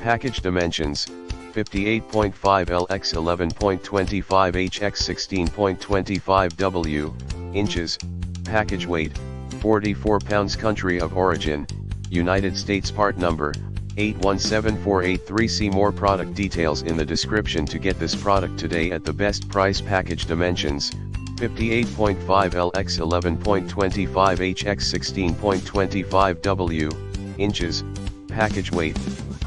Package dimensions, 58.5 L x 11.25 H x 16.25 W, inches. Package weight, 44 pounds. Country of origin, United States. Part number, 817483. See more product details in the description to get this product today at the best price. Package dimensions, 58.5 L x 11.25 H x 16.25 W, inches. Package weight,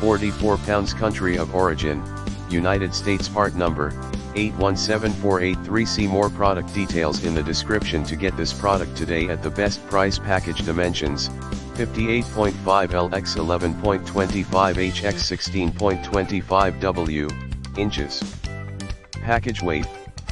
44 pounds. Country of origin, United States. Part number, 817483. See more product details in the description to get this product today at the best price. Package dimensions, 58.5 L x 11.25 H x 16.25 W, inches. Package weight,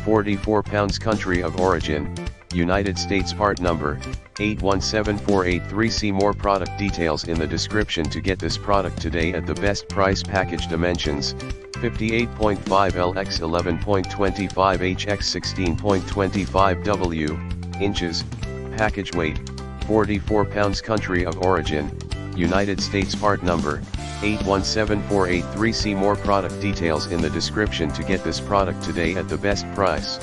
44 pounds. Country of origin, United States. Part number, 817483. See more product details in the description to get this product today at the best price. Package dimensions, 58.5 L x 11.25 H x 16.25 W, inches. Package weight, 44 pounds. Country of origin, United States. Part number, 817483. See more product details in the description to get this product today at the best price.